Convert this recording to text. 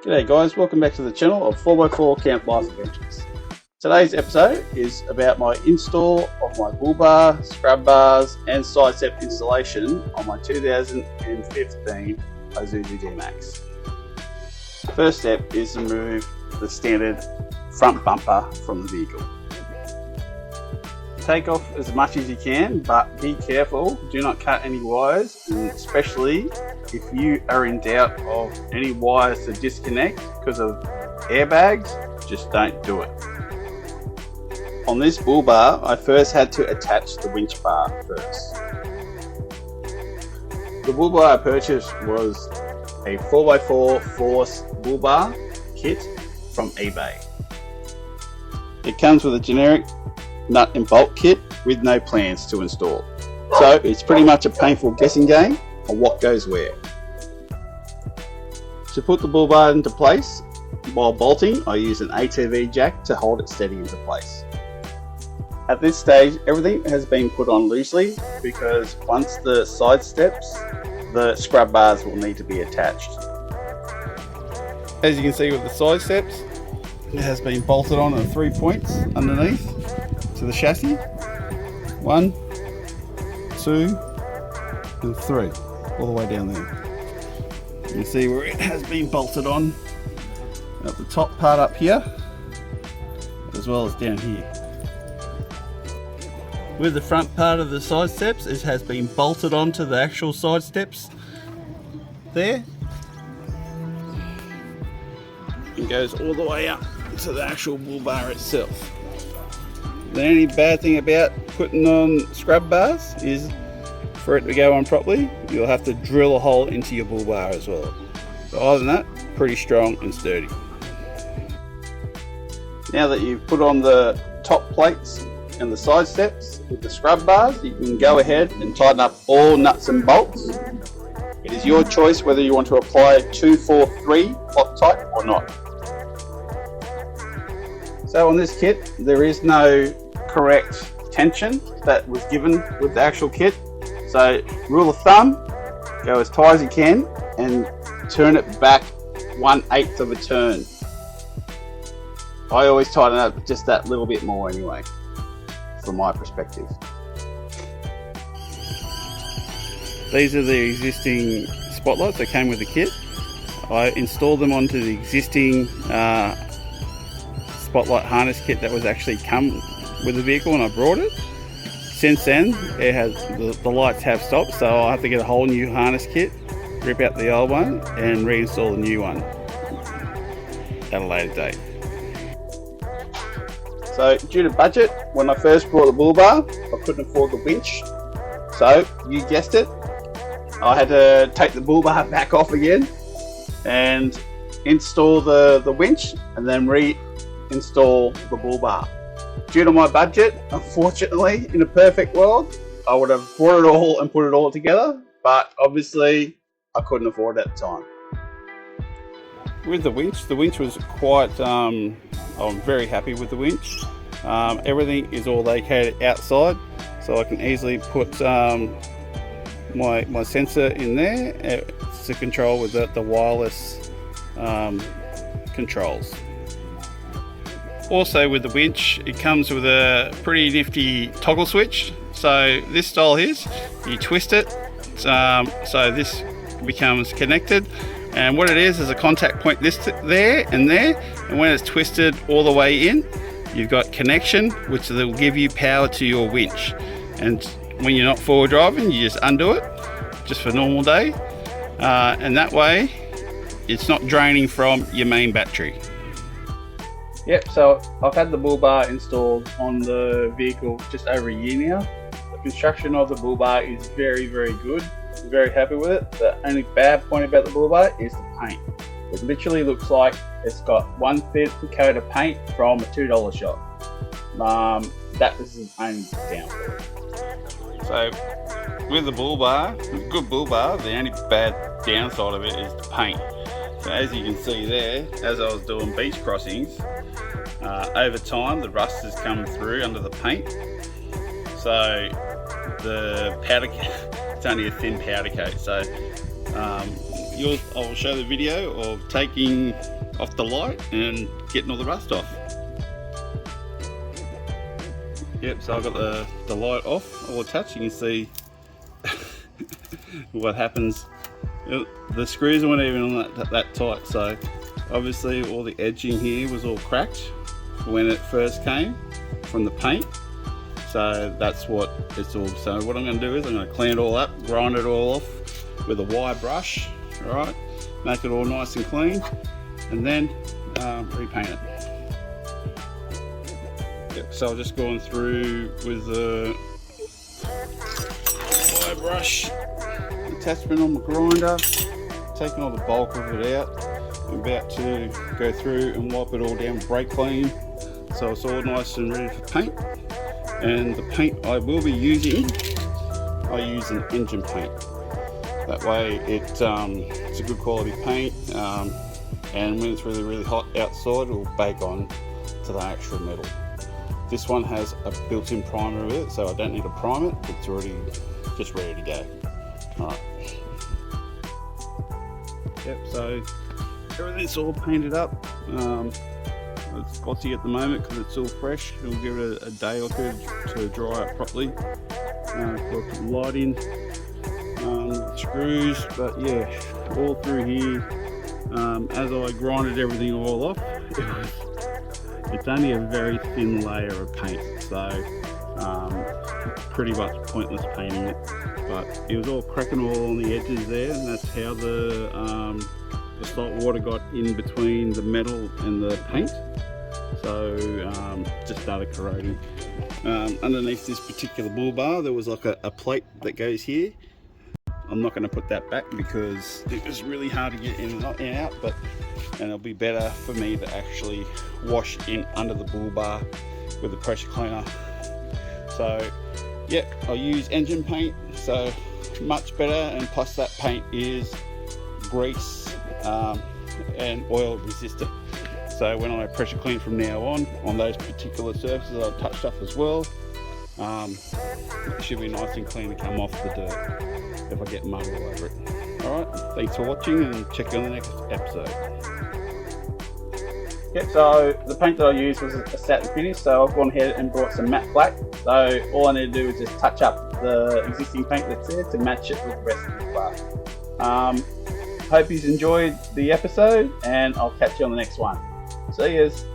G'day guys, welcome back to the channel of 4x4 Camp Life Adventures. Today's episode is about my install of my bull bar, scrub bars and side step installation on my 2015 Isuzu D-Max. First step is to remove the standard front bumper from the vehicle. Take off as much as you can, but be careful, do not cut any wires, and especially if you are in doubt of any wires to disconnect because of airbags, just don't do it. On this bull bar, I first had to attach the winch bar first. The bull bar I purchased was a 4x4 Force bull bar kit from eBay. It comes with a generic nut and bolt kit with no plans to install. So it's pretty much a painful guessing game on what goes where. To put the bull bar into place while bolting, I use an ATV jack to hold it steady into place. At this stage, everything has been put on loosely because once the side steps, the scrub bars will need to be attached. As you can see with the side steps, it has been bolted on at 3 points underneath to the chassis. 1, 2 and 3, all the way down there. You can see where it has been bolted on at the top part up here, as well as down here. With the front part of the side steps, it has been bolted onto the actual side steps there. It goes all the way up to the actual bull bar itself. The only bad thing about putting on scrub bars is for it to go on properly, you'll have to drill a hole into your bull bar as well. But other than that, pretty strong and sturdy. Now that you've put on the top plates and the side steps with the scrub bars, you can go ahead and tighten up all nuts and bolts. It is your choice whether you want to apply 2-4-3 Loctite or not. So on this kit, there is no correct tension that was given with the actual kit. So rule of thumb, go as tight as you can and turn it back 1/8 of a turn. I always tighten up just that little bit more anyway, from my perspective. These are the existing spotlights that came with the kit. I installed them onto the existing spotlight harness kit that was actually come with the vehicle when I brought it. Since then, it has the lights have stopped, so I'll have to get a whole new harness kit, rip out the old one and reinstall the new one at a later date. So due to budget, when I first bought the bull bar, I couldn't afford the winch. So you guessed it, I had to take the bull bar back off again and install the winch and then reinstall the bull bar. Due to my budget, unfortunately, in a perfect world, I would have bought it all and put it all together, but obviously I couldn't afford it at the time. With the winch was quite, I'm very happy with the winch. Everything is all located outside, so I can easily put my sensor in there to control with the wireless controls. Also with the winch, it comes with a pretty nifty toggle switch. So this style here, you twist it, so this becomes connected. And what it is a contact point there, and when it's twisted all the way in, you've got connection, which will give you power to your winch. And when you're not forward driving, you just undo it, just for normal day. And that way, it's not draining from your main battery. Yep, so I've had the bull bar installed on the vehicle just over a year now. The construction of the bull bar is very, very good. I'm very happy with it. The only bad point about the bull bar is the paint. It literally looks like it's got one thin coat of paint from a $2 shop. That is the only downfall. So with the bull bar, a good bull bar, the only bad downside of it is the paint. So as you can see there, as I was doing beach crossings, over time the rust has come through under the paint. So the powder it's only a thin powder coat. So I will show the video of taking off the light and getting all the rust off. Yep, so I've got the light off, all attached. You can see what happens. The screws weren't even on that tight, so obviously all the edging here was all cracked when it first came from the paint. So that's what it's all. So what I'm going to do is I'm going to clean it all up, grind it all off with a wire brush, all right, make it all nice and clean, and then repaint it. Yep, so I've just gone through with the wire brush attachment on the grinder, taking all the bulk of it out. I'm about to go through and wipe it all down, brake clean, so it's all nice and ready for paint. And the paint I will be using, I use an engine paint. That way it's a good quality paint, and when it's really hot outside, it will bake on to the actual metal. This one has a built-in primer with it, so I don't need to prime it. It's already just ready to go. Alright. Yep, so everything's all painted up. It's glossy at the moment because it's all fresh. We'll give it a day or two to dry out properly. Put some light in, screws, but yeah, all through here. As I grinded everything all off, it's only a very thin layer of paint, so pretty much pointless painting it. But it was all cracking all on the edges there, and that's how the salt water got in between the metal and the paint. So just started corroding. Underneath this particular bull bar there was like a plate that goes here. I'm not going to put that back because it was really hard to get in and out, and it'll be better for me to actually wash in under the bull bar with the pressure cleaner. So yeah, I'll use engine paint, so much better, and plus that paint is grease and oil resistant. So when I pressure clean from now on those particular surfaces I've touched up as well, it should be nice and clean to come off the dirt if I get mud all over it. Alright, thanks for watching, and check you on the next episode. Yep, so the paint that I used was a satin finish, so I've gone ahead and brought some matte black. So all I need to do is just touch up the existing paint that's there to match it with the rest of the black. Hope you've enjoyed the episode, and I'll catch you on the next one. See yous.